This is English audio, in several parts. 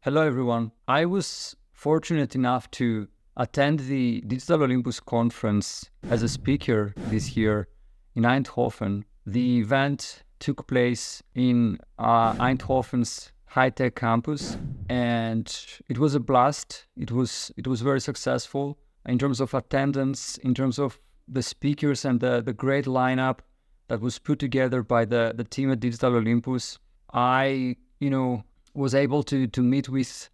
Hello, everyone. I was fortunate enough to attend the Digital Olympus Conference as a speaker this year in Eindhoven. The event took place in Eindhoven's high-tech campus, and it was a blast. It was very successful in terms of attendance, in terms of the speakers and the great lineup that was put together by the team at Digital Olympus. I was able to meet with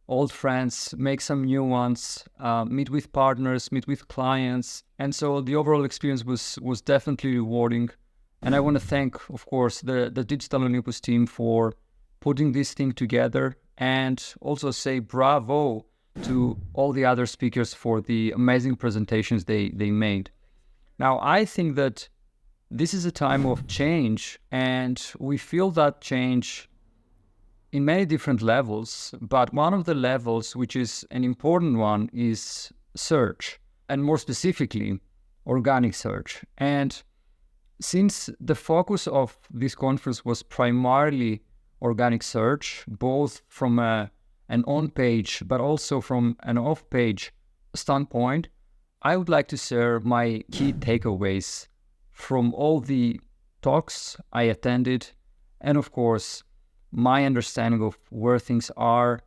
old friends, make some new ones, meet with partners, meet with clients. And so the overall experience was definitely rewarding. And I want to thank, of course, the Digital Olympus team for putting this thing together, and also say bravo to all the other speakers for the amazing presentations they made. Now, I think that this is a time of change, and we feel that change in many different levels, but one of the levels, which is an important one, is search, and more specifically, organic search. And since the focus of this conference was primarily organic search, both from an on-page, but also from an off-page standpoint, I would like to share my key takeaways from all the talks I attended, and of course, my understanding of where things are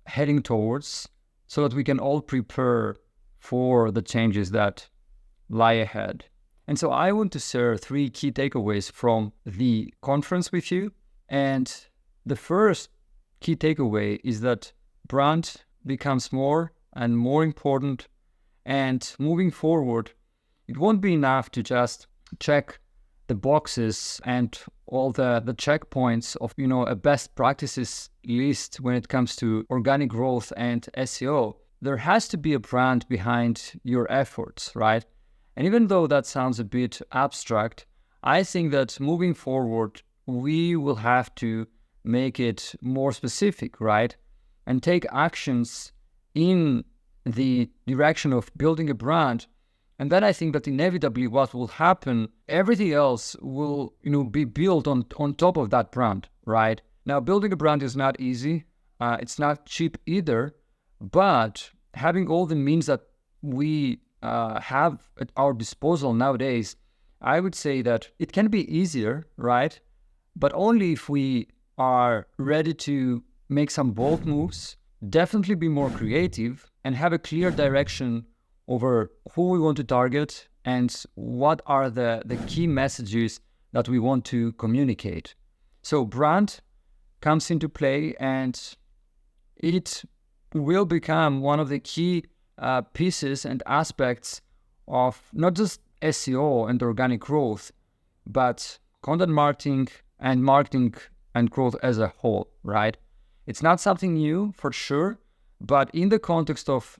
heading towards, so that we can all prepare for the changes that lie ahead. And so I want to share 3 key takeaways from the conference with you. And the first key takeaway is that brand becomes more and more important. And moving forward, it won't be enough to just check the boxes and all the checkpoints of a best practices list when it comes to organic growth and SEO. There has to be a brand behind your efforts, right? And even though that sounds a bit abstract, I think that moving forward, we will have to make it more specific, right? And take actions in the direction of building a brand. And then I think that inevitably what will happen, everything else will, be built on top of that brand, right? Now, building a brand is not easy. It's not cheap either. But having all the means that we have at our disposal nowadays, I would say that it can be easier, right? But only if we are ready to make some bold moves, definitely be more creative, and have a clear direction over who we want to target and what are the key messages that we want to communicate. So brand comes into play, and it will become one of the key pieces and aspects of not just SEO and organic growth, but content marketing and growth as a whole, right? It's not something new for sure, but in the context of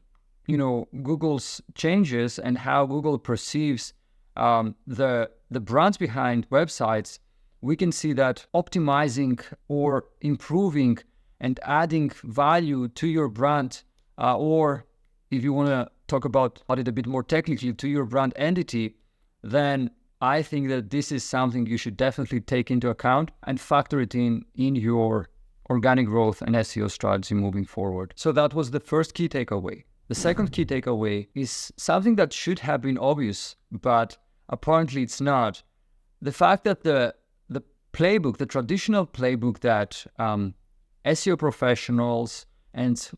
Google's changes and how Google perceives the brands behind websites, we can see that optimizing or improving and adding value to your brand, or if you want to talk about it a bit more technically, to your brand entity, then I think that this is something you should definitely take into account and factor it in your organic growth and SEO strategy moving forward. So that was the first key takeaway. The second key takeaway is something that should have been obvious, but apparently it's not. The fact that the playbook, the traditional playbook that SEO professionals and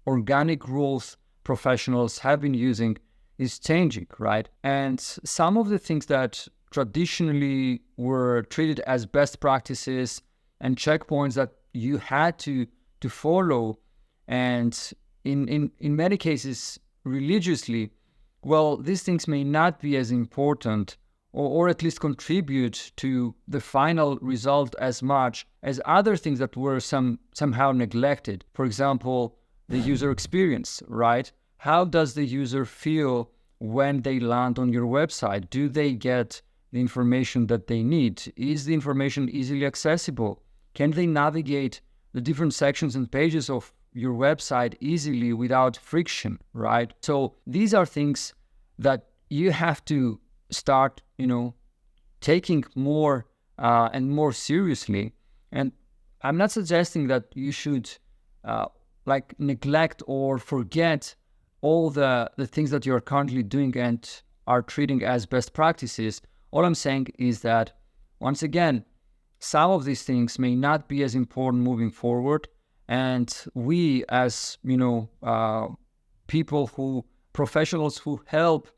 organic growth professionals have been using is changing, right? And some of the things that traditionally were treated as best practices and checkpoints that you had to follow, and in many cases religiously, well, these things may not be as important or at least contribute to the final result as much as other things that were somehow neglected. For example, the user experience, right? How does the user feel when they land on your website? Do they get the information that they need? Is the information easily accessible? Can they navigate the different sections and pages of your website easily without friction, right? So these are things that you have to start, taking more and more seriously. And I'm not suggesting that you should like neglect or forget all the things that you're currently doing and are treating as best practices. All I'm saying is that, once again, some of these things may not be as important moving forward. And we, as professionals who help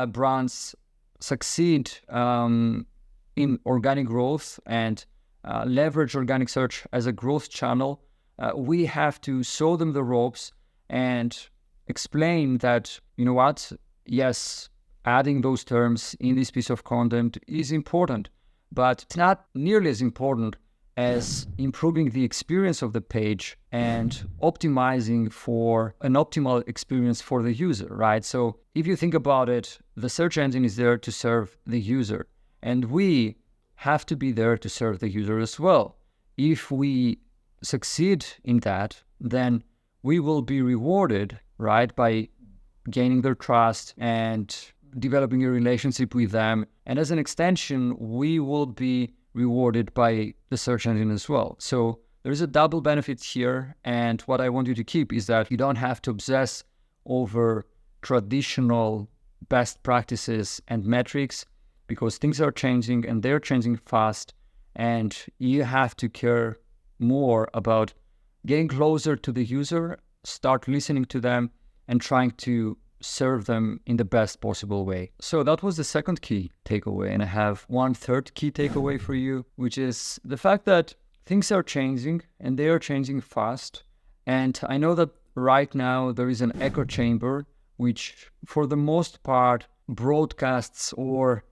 brands succeed in organic growth and leverage organic search as a growth channel, we have to show them the ropes and explain that, yes, adding those terms in this piece of content is important, but it's not nearly as important as improving the experience of the page and optimizing for an optimal experience for the user, right? So if you think about it, the search engine is there to serve the user, and we have to be there to serve the user as well. If we succeed in that, then we will be rewarded, right, by gaining their trust and developing a relationship with them. And as an extension, we will be rewarded by the search engine as well. So there's a double benefit here. And what I want you to keep is that you don't have to obsess over traditional best practices and metrics, because things are changing and they're changing fast. And you have to care more about getting closer to the user, start listening to them, and trying to serve them in the best possible way. So that was the second key takeaway. And I have one third key takeaway for you, which is the fact that things are changing and they are changing fast. And I know that right now there is an echo chamber, which for the most part broadcasts or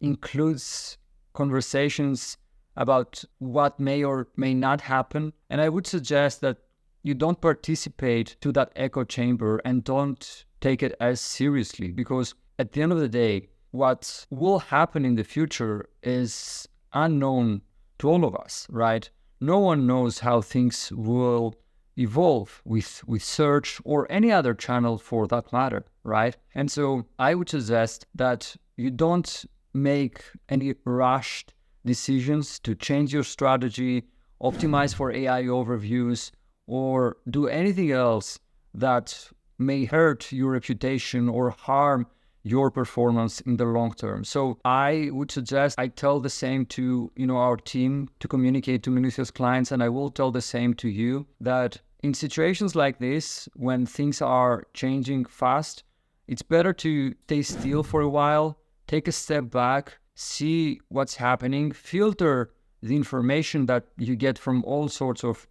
includes conversations about what may or may not happen. And I would suggest that you don't participate to that echo chamber and don't take it as seriously, because at the end of the day, what will happen in the future is unknown to all of us, right? No one knows how things will evolve with search or any other channel for that matter, right? And so I would suggest that you don't make any rushed decisions to change your strategy, optimize for AI overviews, or do anything else that may hurt your reputation or harm your performance in the long term. So I would suggest I tell the same to our team to communicate to malicious clients, and I will tell the same to you, that in situations like this, when things are changing fast, it's better to stay still for a while, take a step back, see what's happening, filter the information that you get from all sorts of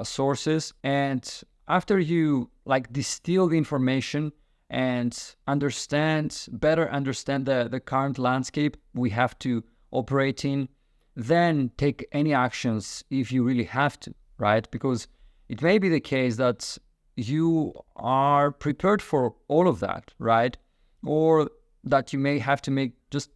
sources. And after you distill the information and better understand the current landscape we have to operate in, then take any actions if you really have to, right? Because it may be the case that you are prepared for all of that, right? Or that you may have to make just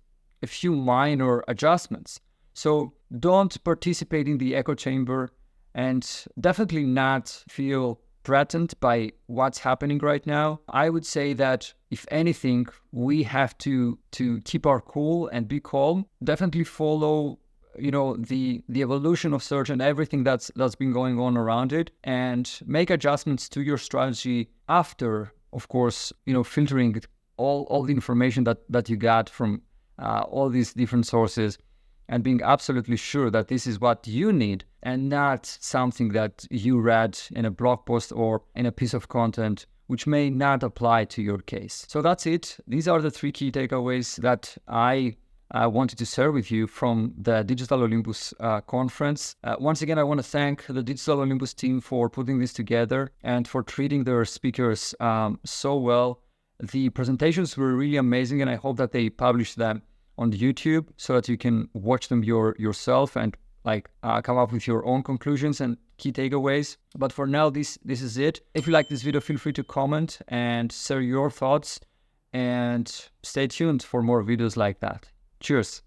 a few minor adjustments. So don't participate in the echo chamber, and definitely not feel threatened by what's happening right now. I would say that if anything, we have to keep our cool and be calm. Definitely follow, the evolution of search and everything that's been going on around it, and make adjustments to your strategy after, of course, filtering all the information that you got from all these different sources, and being absolutely sure that this is what you need and not something that you read in a blog post or in a piece of content which may not apply to your case. So that's it. These are the 3 key takeaways that I wanted to share with you from the Digital Olympus Conference. Once again, I want to thank the Digital Olympus team for putting this together and for treating their speakers so well. The presentations were really amazing, and I hope that they publish them on YouTube so that you can watch them yourself and come up with your own conclusions and key takeaways. But for now, this is it. If you like this video, feel free to comment and share your thoughts, and stay tuned for more videos like that. Cheers.